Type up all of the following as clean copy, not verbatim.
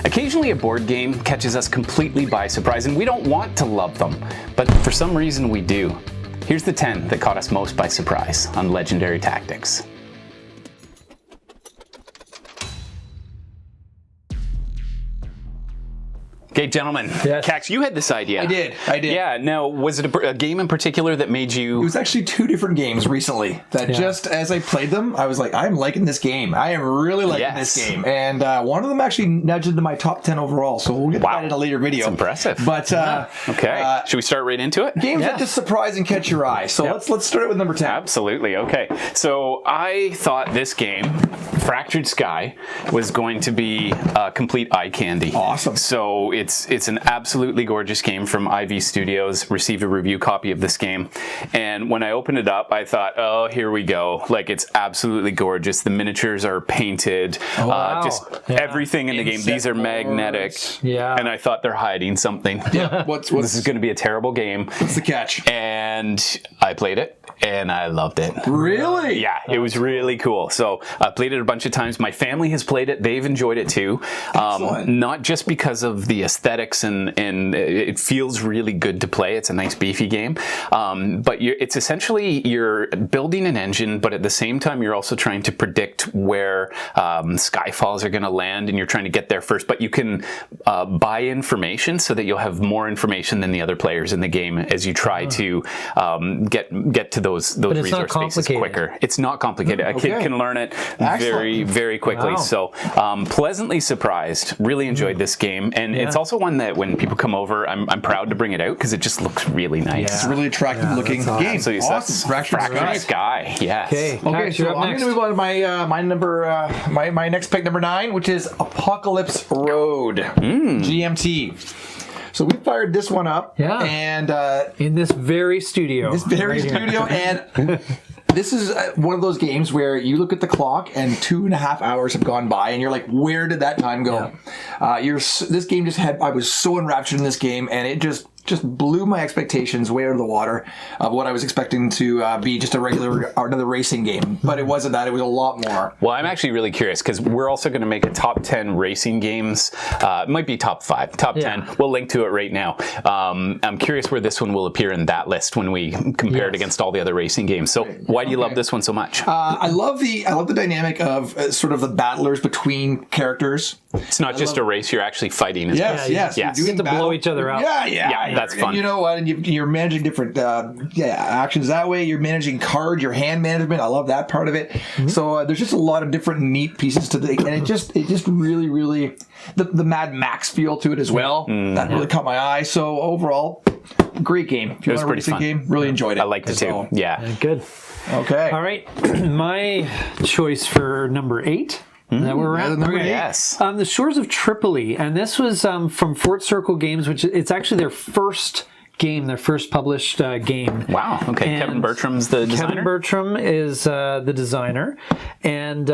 Occasionally a board game catches us completely by surprise, and we don't want to love them, but for some reason we do. Here's the 10 that caught us most by surprise on Legendary Tactics. Okay, gentlemen. Yes. Cax, you had this idea. I did. Yeah, now, was it a game in particular that made you... It was actually 2 different games recently that just as I played them, I was like, I'm liking this game. I am really liking this game. And one of them actually nudged into my top 10 overall, so we'll get to that in a later video. That's impressive. But, okay, should we start right into it? Games that just surprise and catch your eye. So let's start it with number 10. Absolutely, okay. So I thought this game, Fractured Sky, was going to be complete eye candy. Awesome. So it's an absolutely gorgeous game from IV Studios. Received a review copy of this game, and when I opened it up, I thought, oh, here we go. Like, it's absolutely gorgeous. The miniatures are painted. Just everything in the game. These are magnetic. Yeah. And I thought they're hiding something. Yeah. This is going to be a terrible game. What's the catch? And I played it, and I loved it. Really? Yeah, it was really cool. So I played it a bunch of times. My family has played it. They've enjoyed it too. Not just because of the aesthetics and it feels really good to play. It's a nice beefy game. But it's essentially you're building an engine, but at the same time you're also trying to predict where skyfalls are going to land, and you're trying to get there first. But you can buy information so that you'll have more information than the other players in the game as you try to get to those resource spaces quicker. It's not complicated. A kid can learn it very, very quickly. So pleasantly surprised. Really enjoyed this game, and it's also one that when people come over, I'm proud to bring it out because it just looks really nice. It's a really attractive looking game. So Awesome. Fractured Sky. Yes. Okay, so I'm going to move on to my next pick, number 9, which is Apocalypse Road GMT. So we fired this one up, and in this very studio, and this is one of those games where you look at the clock and 2.5 hours have gone by, and you're like, where did that time go? This game I was so enraptured in this game, and it just blew my expectations way out of the water of what I was expecting to be just a regular another racing game. But it wasn't that. It was a lot more. Well, I'm actually really curious because we're also going to make a top 10 racing games. It might be top 5, top 10. We'll link to it right now. I'm curious where this one will appear in that list when we compare it against all the other racing games. So why do you love this one so much? I love the dynamic of sort of the battlers between characters. It's not just a race; you're actually fighting as well. Yes. You get to blow each other up. Yeah, that's fun. And you know what? And you're managing different actions that way. You're managing your hand management. I love that part of it. So there's just a lot of different neat pieces to the, and it just really, really the Mad Max feel to it as well. That really caught my eye. So overall, great game. If you want a racing game, really enjoyed it. I liked it too. Yeah, good. Okay. All right, my choice for number 8. That we're at. Yes. The Shores of Tripoli, and this was from Fort Circle Games, which it's actually their first game, their first published game. Wow. Okay. And Kevin Bertram's the designer. Kevin Bertram is the designer, and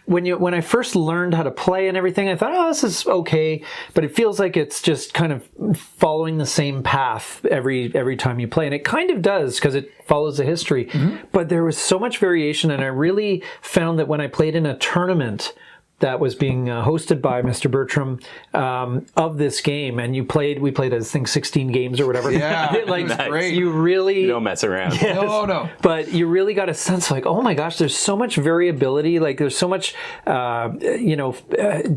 when I first learned how to play and everything, I thought, oh, this is okay, but it feels like it's just kind of following the same path every time you play, and it kind of does because it follows the history. But there was so much variation, and I really found that when I played in a tournament that was being hosted by Mr. Bertram of this game, and we played I think 16 games or whatever. Yeah, like nice. Great. You really don't mess around. Yes, no. But you really got a sense like, oh my gosh, there's so much variability. Like there's so much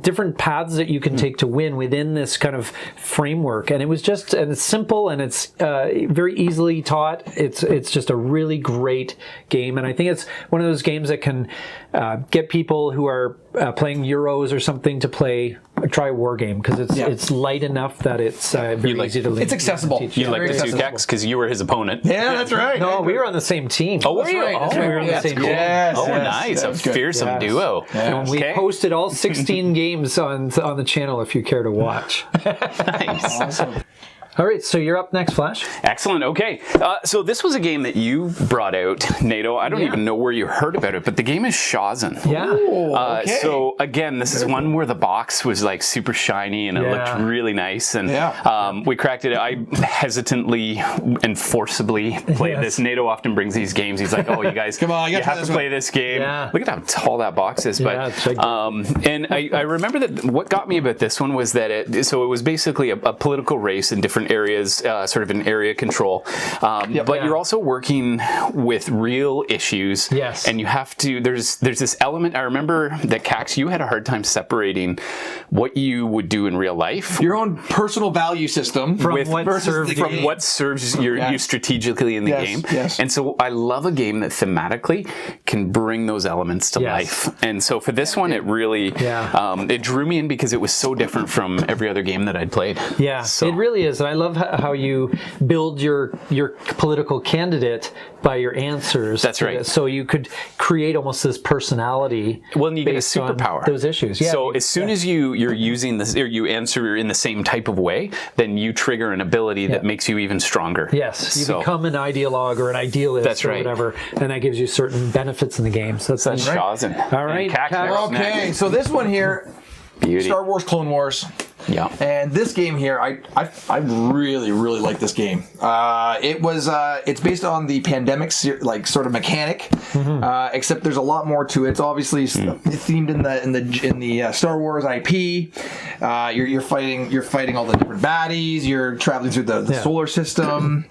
different paths that you can take to win within this kind of framework. And it's simple, and it's very easily taught. It's just a really great game, and I think it's one of those games that can get people who are playing Euros or something to try a war game, because it's light enough that it's very easy to learn. It's accessible. You like the two Cax because you were his opponent. Yeah, that's right. No, we were on the same team. Oh, were you? Right. Oh, we were on the same team. Yes, nice. A fearsome duo. And we posted all 16 games on the channel if you care to watch. Nice. Awesome. All right, so you're up next, Flash. Excellent. Okay. So this was a game that you brought out, NATO. I don't even know where you heard about it, but the game is Shazen. Yeah. Okay. So again, this is one where the box was like super shiny and it looked really nice. And we cracked it. I hesitantly and forcibly played this. NATO often brings these games. He's like, "Oh, you guys, come on, you have to play this game." Yeah. Look at how tall that box is. Yeah, And I remember that what got me about this one was that it was basically a political race in different areas, sort of an area control. But you're also working with real issues. Yes. And you have to, there's this element, I remember that Cax, you had a hard time separating what you would do in real life. Your own personal value system From what serves you strategically in the game. Yes. And so I love a game that thematically can bring those elements to life. And so for this one, it really, it drew me in because it was so different from every other game that I'd played. Yeah, So- it really is. And I love how you build your political candidate by your answers. That's right. So you could create almost this personality. Well, and you get a based on superpower. those issues. Yeah. So as soon as you're using this, or you answer in the same type of way, then you trigger an ability that makes you even stronger. Yes, you So- become an ideologue or an idealist That's or right. whatever, and that gives you certain benefits in the game. So that's That's Shazen. All right, And Cax Cax. next. Okay, so this one here, Beauty. Star Wars Clone Wars. Yeah. And this game here, I really like this game. It's based on the pandemic sort of mechanic, except there's a lot more to it. It's obviously themed in the Star Wars IP. You're fighting all the different baddies. You're traveling through the solar system.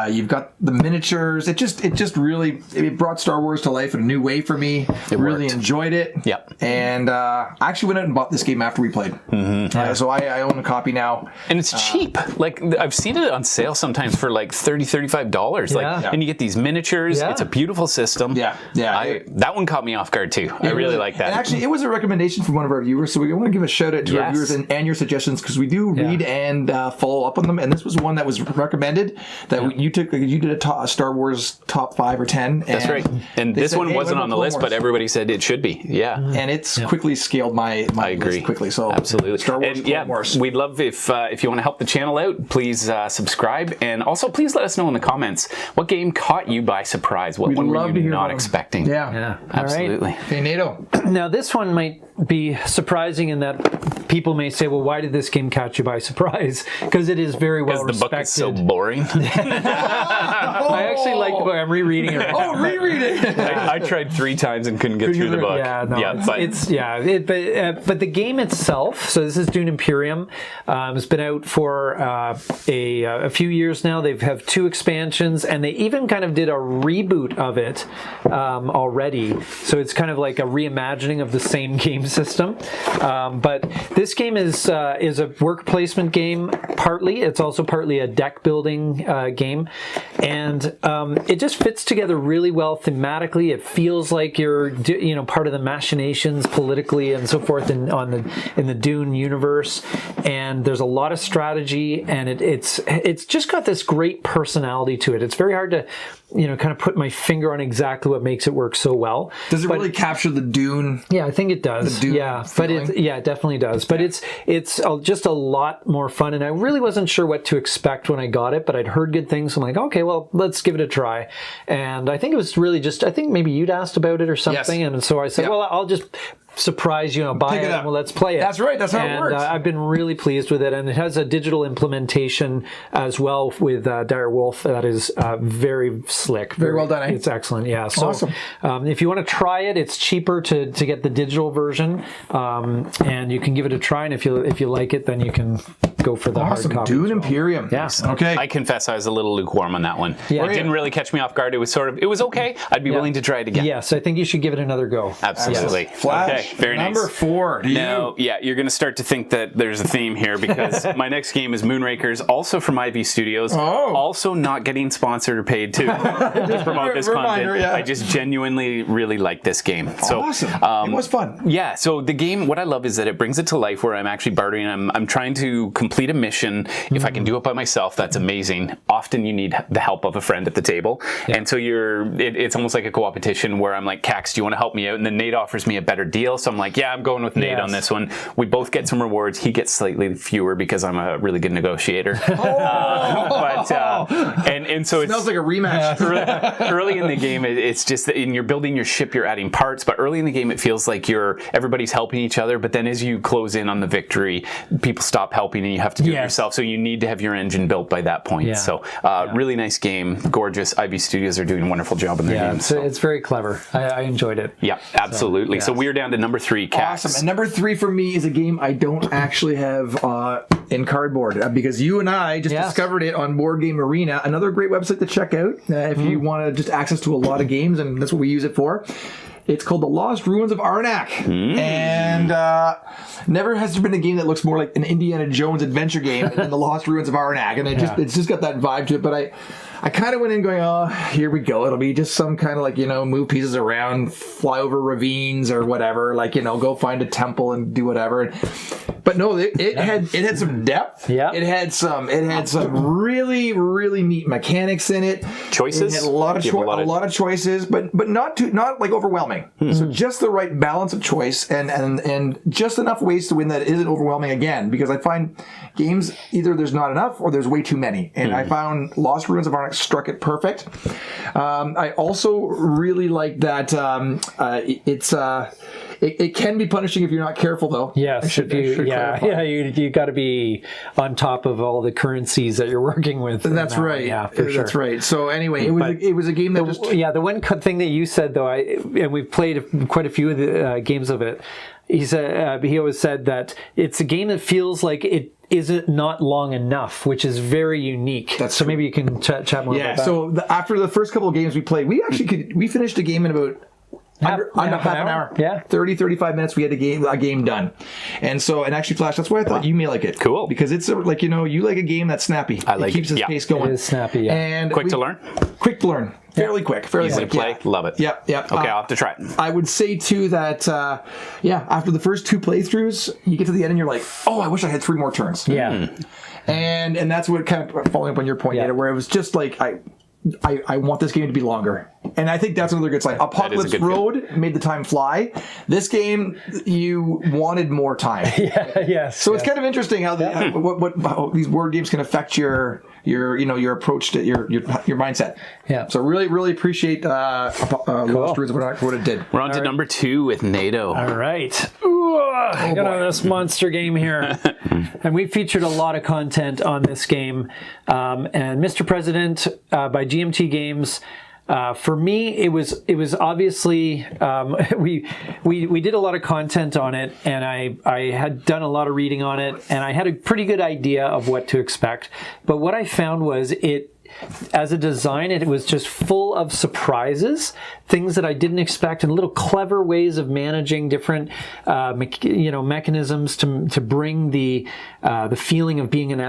You've got the miniatures. It just really brought Star Wars to life in a new way for me. Really worked. enjoyed it. Yep. And I actually went out and bought this game after we played. So I own a copy now. And it's cheap. Like I've seen it on sale sometimes for like $30, $35. And you get these miniatures. Yeah. It's a beautiful system. That one caught me off guard too. I really like that. And actually, it was a recommendation from one of our viewers, so we want to give a shout out to our viewers and your suggestions, because we do read and follow up on them. And this was one that was recommended that you did a Star Wars top 5 or 10. That's right. And this one wasn't on the list, but everybody said it should be. Yeah. And it's quickly scaled my list quickly. So absolutely. Star Wars. And we'd love if you want to help the channel out, please subscribe, and also please let us know in the comments what game caught you by surprise. What one were you not expecting? Yeah. Absolutely. Hey, NATO. Now this one might be surprising in that people may say, well, why did this game catch you by surprise? Because it is very well respected. Because the book is so boring. I actually like the book. I'm rereading it right now. Oh, reread it. I tried 3 times and couldn't get through the book. But the game itself, so this is Dune Imperium. It's been out for a few years now. They have 2 expansions, and they even kind of did a reboot of it already. So it's kind of like a reimagining of the same game system. But this game is a work placement game. Partly, it's also partly a deck building game, and it just fits together really well thematically. It feels like you're part of the machinations politically and so forth in the Dune universe. And there's a lot of strategy, and it's just got this great personality to it. It's very hard to kind of put my finger on exactly what makes it work so well. Does it really capture the Dune? Yeah, I think it does. The Dune but it definitely does. But it's just a lot more fun, and I really wasn't sure what to expect when I got it, but I'd heard good things. So I'm like, okay, well, let's give it a try. And I think it was really just, I think maybe you'd asked about it or something, and so I said, well, I'll just surprise buy it, and let's play it. That's right. That's how it works. I've been really pleased with it, and it has a digital implementation as well with Dire Wolf that is very slick. Very well done. It's excellent. Yeah. So, awesome. If you want to try it, it's cheaper to get the digital version, and you can give it a try. And if you like it, then you can go for the hard copy. Dune Imperium. Yeah. Okay. I confess I was a little lukewarm on that one. Yeah. It didn't really catch me off guard. It was okay. I'd be willing to try it again. Yes, I think you should give it another go. Absolutely. Yes. Flash. Okay. Very nice. Number 4. Now, you're going to start to think that there's a theme here, because my next game is Moonrakers, also from IV Studios, also not getting sponsored or paid to promote this content. I just genuinely really like this game. So awesome. It was fun. Yeah. So the game, what I love is that it brings it to life where I'm actually bartering. I'm trying to complete complete a mission. If I can do it by myself, that's amazing. Often you need the help of a friend at the table. And so it's almost like a competition where I'm like, Cax, do you want to help me out? And then Nate offers me a better deal. So I'm like, yeah, I'm going with Nate on this one. We both get some rewards. He gets slightly fewer because I'm a really good negotiator. And so it smells like a rematch. Early in the game, it's just that you're building your ship, you're adding parts, but early in the game, it feels like everybody's helping each other. But then as you close in on the victory, people stop helping and you have to do it yourself. So you need to have your engine built by that point. So really nice game, gorgeous. IB Studios are doing a wonderful job in their games. It's very clever. I enjoyed it. Yeah, absolutely. So we're down to number 3, Cax. Awesome. And number 3 for me is a game I don't actually have in cardboard because you and I just discovered it on Board Game Arena. Another great website to check out if you want to just access to a lot of games, and that's what we use it for. It's called The Lost Ruins of Arac. And never has there been a game that looks more like an Indiana Jones adventure game than The Lost Ruins of Arac. And it's just got that vibe to it. But I kind of went in going, oh, here we go. It'll be just some kind of like, move pieces around, fly over ravines or whatever. Like, go find a temple and do whatever. But no, it had some depth. Yeah. It had some really, really neat mechanics in it. Choices. It had a lot of choices, but not like overwhelming. So just the right balance of choice and just enough ways to win that it isn't overwhelming again. Because I find games either there's not enough or there's way too many. And I found Lost Ruins of Arac struck it perfect. I also really like that it can be punishing if you're not careful, though. Yes, you got to be on top of all the currencies that you're working with. That's right. Yeah, for sure. That's right. So anyway, it was a game that the one thing that you said though, and we've played quite a few of the games of it. He said he always said that it's a game that feels like it isn't not long enough, which is very unique. So maybe you can chat more about that. Yeah. So after the first couple of games we played, we finished a game in about under half an hour. Yeah. 30, 35 minutes, we had a game done. And actually, Flash, that's why I thought you may like it. Cool. Because it's you like a game that's snappy. I like it. Keeps its pace going. It is snappy, yeah. And quick to learn? Quick to learn. Fairly quick. Easy to play. Love it. Yep. Okay, I'll have to try it. I would say, too, that, after the first 2 playthroughs, you get to the end and you're like, oh, I wish I had 3 more turns. Yeah. And that's what kind of, following up on your point, where it was just like, I want this game to be longer. And I think that's another good sign. Apocalypse Road made the time fly. This game, you wanted more time. So it's kind of interesting how how these word games can affect your approach to your mindset. Yeah. So really appreciate Lost Ruins of Arac, what it did. We're on to number 2 with NATO. All right. I got on this monster game here. And we featured a lot of content on this game. And Mr. President by GMT Games. For me, it was obviously we did a lot of content on it, and I had done a lot of reading on it, and I had a pretty good idea of what to expect. But what I found was as a design, it was just full of surprises, things that I didn't expect, and little clever ways of managing different, mechanisms to bring the feeling of being an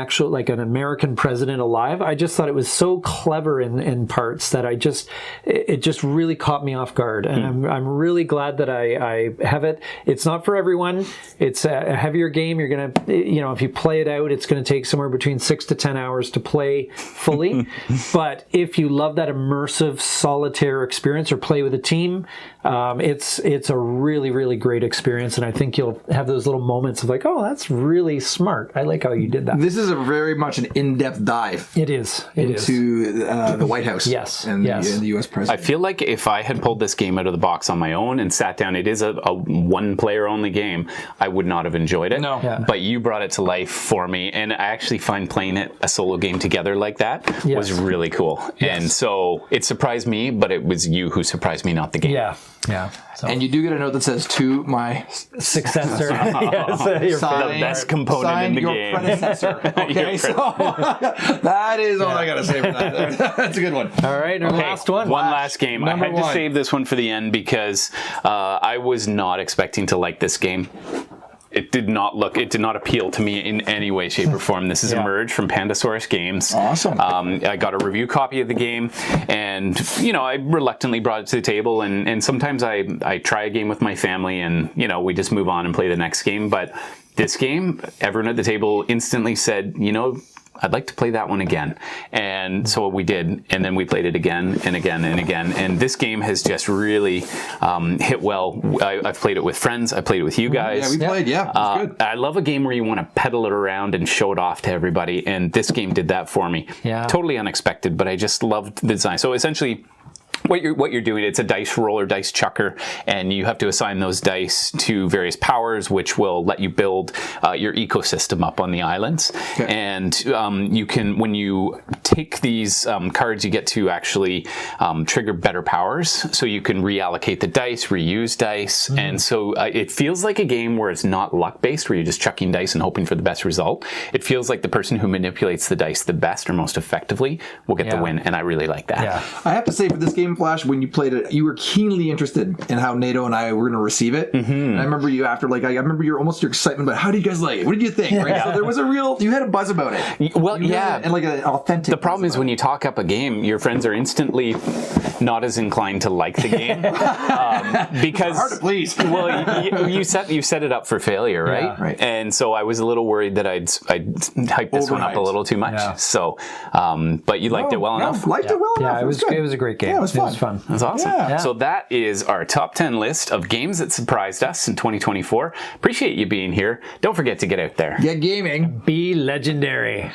American president alive. I just thought it was so clever in parts that it just really caught me off guard, and I'm really glad that I have it. It's not for everyone. It's a heavier game. You're gonna, if you play it out, it's gonna take somewhere between 6 to 10 hours to play fully. But if you love that immersive solitaire experience or play with a team, it's a really, really great experience. And I think you'll have those little moments of like, oh, that's really smart. I like how you did that. This is a very much an in-depth dive. It is. Into the White House. Yes. And the U.S. president. I feel like if I had pulled this game out of the box on my own and sat down, it is a one-player only game, I would not have enjoyed it. No. Yeah. But you brought it to life for me. And I actually find playing it a solo game together like that was really cool. Yes. And so it surprised me, but it was you who surprised me, not the game. Yeah. Yeah. So. And you do get a note that says to my successor. Yes, the best component in the your game. Predecessor. Okay, so that is all I got to say for that. That's a good one. All right, our last one. One last game. I had to save this one for the end because I was not expecting to like this game. it did not appeal to me in any way, shape, or form. This is Emerge from Pandasaurus Games. Awesome. I got a review copy of the game, and I reluctantly brought it to the table, and sometimes I try a game with my family, and we just move on and play the next game. But this game, everyone at the table instantly said, I'd like to play that one again. And so we did, and then we played it again and again and again. And this game has just really hit well. I've played it with friends. I played it with you guys. Yeah, we played. Yeah, it's good. I love a game where you want to pedal it around and show it off to everybody. And this game did that for me. Yeah. Totally unexpected, but I just loved the design. So essentially, what you're doing, it's a dice roller, dice chucker, and you have to assign those dice to various powers, which will let you build your ecosystem up on the islands. Okay. And you can, when you take these cards, you get to actually trigger better powers. So you can reallocate the dice, reuse dice, and so it feels like a game where it's not luck-based, where you're just chucking dice and hoping for the best result. It feels like the person who manipulates the dice the best or most effectively will get the win, and I really like that. Yeah. I have to say, for this game, Flash, when you played it, you were keenly interested in how NATO and I were going to receive it. And I remember you after, I remember your excitement about how do you guys like it? What did you think? Right? So there was you had a buzz about it. Well, and an authentic. The problem is when you talk up a game, your friends are instantly not as inclined to like the game because hard to please. Well, you set it up for failure, right? Yeah. Right. And so I was a little worried that I'd hype this one up a little too much. Yeah. So, but you liked it well enough. Liked it well enough. Yeah, it was a great game. Yeah, it was fun. That's awesome. Yeah. So that is our top 10 list of games that surprised us in 2024. Appreciate you being here. Don't forget to get out there. Get gaming. Be legendary.